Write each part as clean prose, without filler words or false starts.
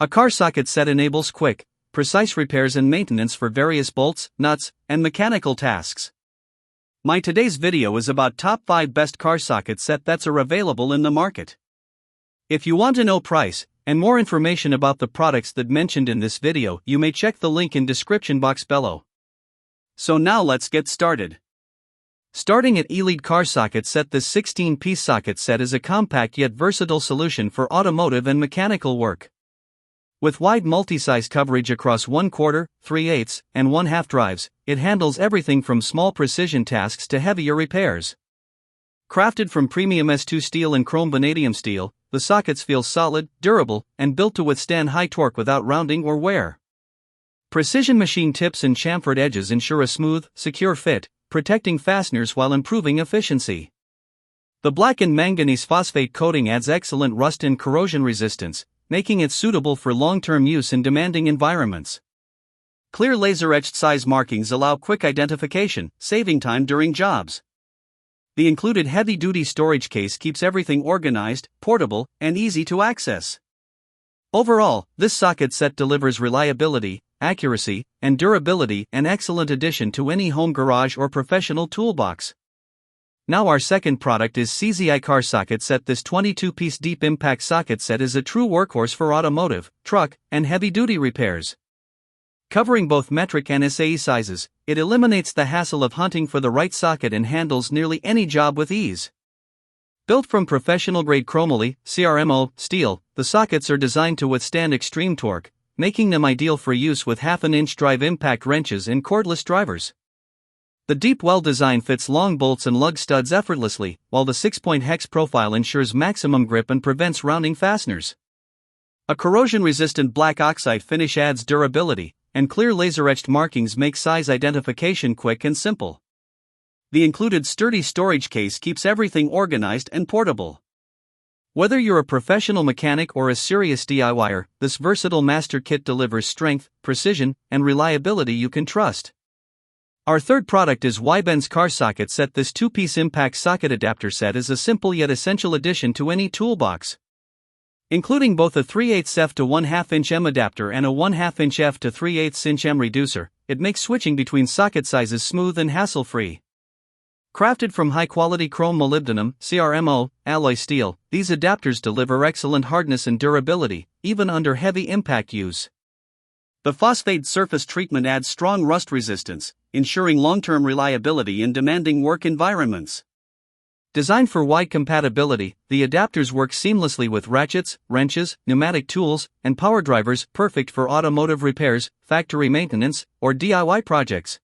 A car socket set enables quick, precise repairs and maintenance for various bolts, nuts, and mechanical tasks. My today's video is about top 5 best car socket set that's are available in the market. If you want to know price and more information about the products that mentioned in this video, you may check the link in description box below. So now let's get started. Starting at Elead Car Socket Set, this 16-piece socket set is a compact yet versatile solution for automotive and mechanical work. With wide multi-size coverage across 1/4, 3/8, and 1/2 drives, it handles everything from small precision tasks to heavier repairs. Crafted from premium S2 steel and chrome vanadium steel, the sockets feel solid, durable, and built to withstand high torque without rounding or wear. Precision machine tips and chamfered edges ensure a smooth, secure fit, protecting fasteners while improving efficiency. The black and manganese phosphate coating adds excellent rust and corrosion resistance, making it suitable for long-term use in demanding environments. Clear laser-etched size markings allow quick identification, saving time during jobs. The included heavy-duty storage case keeps everything organized, portable, and easy to access. Overall, this socket set delivers reliability, accuracy, and durability, an excellent addition to any home garage or professional toolbox. Now our second product is Seesii Car Socket Set. This 22-piece deep impact socket set is a true workhorse for automotive, truck, and heavy-duty repairs. Covering both metric and SAE sizes, it eliminates the hassle of hunting for the right socket and handles nearly any job with ease. Built from professional-grade chromoly, CRMO, steel, the sockets are designed to withstand extreme torque, making them ideal for use with 1/2-inch drive impact wrenches and cordless drivers. The deep well design fits long bolts and lug studs effortlessly, while the 6-point hex profile ensures maximum grip and prevents rounding fasteners. A corrosion-resistant black oxide finish adds durability, and clear laser-etched markings make size identification quick and simple. The included sturdy storage case keeps everything organized and portable. Whether you're a professional mechanic or a serious DIYer, this versatile master kit delivers strength, precision, and reliability you can trust. Our third product is Wybenz Car Socket Set. This 2-piece impact socket adapter set is a simple yet essential addition to any toolbox. Including both a 3/8 F to 1/2-inch M adapter and a 1/2-inch F to 3/8-inch M reducer, it makes switching between socket sizes smooth and hassle-free. Crafted from high-quality chrome molybdenum, CRMO, alloy steel, these adapters deliver excellent hardness and durability, even under heavy impact use. The phosphate surface treatment adds strong rust resistance, ensuring long-term reliability in demanding work environments. Designed for wide compatibility, the adapters work seamlessly with ratchets, wrenches, pneumatic tools, and power drivers, perfect for automotive repairs, factory maintenance, or DIY projects.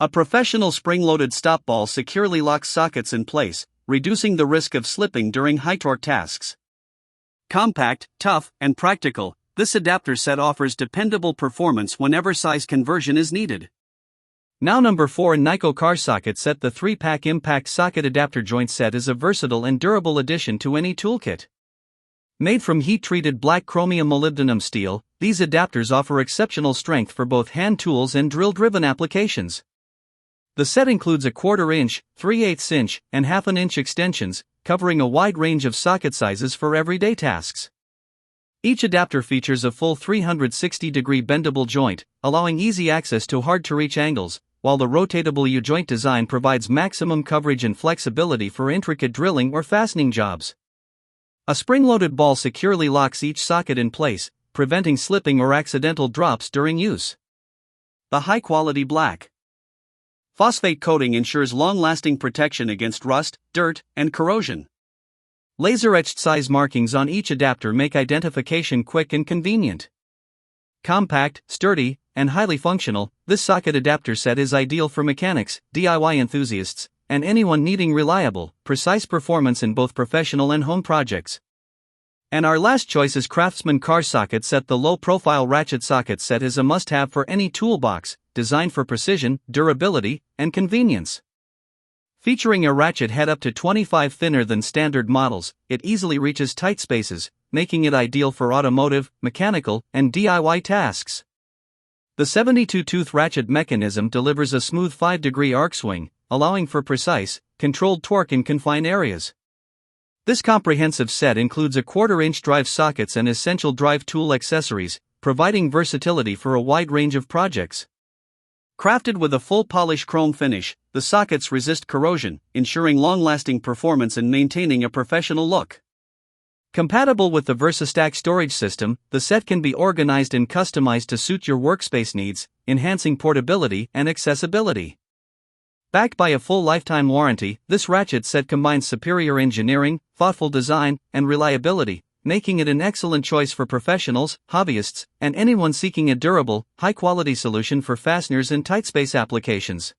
A professional spring-loaded stop ball securely locks sockets in place, reducing the risk of slipping during high-torque tasks. Compact, tough, and practical, this adapter set offers dependable performance whenever size conversion is needed. Now number 4, Elead Car Socket Set. The 3-pack impact socket adapter joint set is a versatile and durable addition to any toolkit. Made from heat-treated black chromium molybdenum steel, these adapters offer exceptional strength for both hand tools and drill-driven applications. The set includes a 1/4-inch, 3/8-inch, and 1/2-inch extensions, covering a wide range of socket sizes for everyday tasks. Each adapter features a full 360-degree bendable joint, allowing easy access to hard-to-reach angles, while the rotatable U-joint design provides maximum coverage and flexibility for intricate drilling or fastening jobs. A spring-loaded ball securely locks each socket in place, preventing slipping or accidental drops during use. The high-quality black phosphate coating ensures long-lasting protection against rust, dirt, and corrosion. Laser-etched size markings on each adapter make identification quick and convenient. Compact, sturdy, and highly functional, this socket adapter set is ideal for mechanics, DIY enthusiasts, and anyone needing reliable, precise performance in both professional and home projects. And our last choice is Craftsman Car Socket Set. The low-profile ratchet socket set is a must-have for any toolbox, designed for precision, durability, and convenience. Featuring a ratchet head up to 25 thinner than standard models, it easily reaches tight spaces, making it ideal for automotive, mechanical, and DIY tasks. The 72-tooth ratchet mechanism delivers a smooth 5-degree arc swing, allowing for precise, controlled torque in confined areas. This comprehensive set includes a quarter-inch drive sockets and essential drive tool accessories, providing versatility for a wide range of projects. Crafted with a full polish chrome finish, the sockets resist corrosion, ensuring long-lasting performance and maintaining a professional look. Compatible with the VersaStack storage system, the set can be organized and customized to suit your workspace needs, enhancing portability and accessibility. Backed by a full lifetime warranty, this ratchet set combines superior engineering, thoughtful design, and reliability, making it an excellent choice for professionals, hobbyists, and anyone seeking a durable, high-quality solution for fasteners and tight space applications.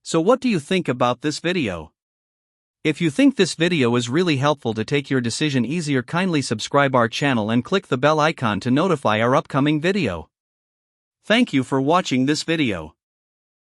So what do you think about this video? If you think this video is really helpful to take your decision easier, kindly subscribe our channel and click the bell icon to notify our upcoming video. Thank you for watching this video.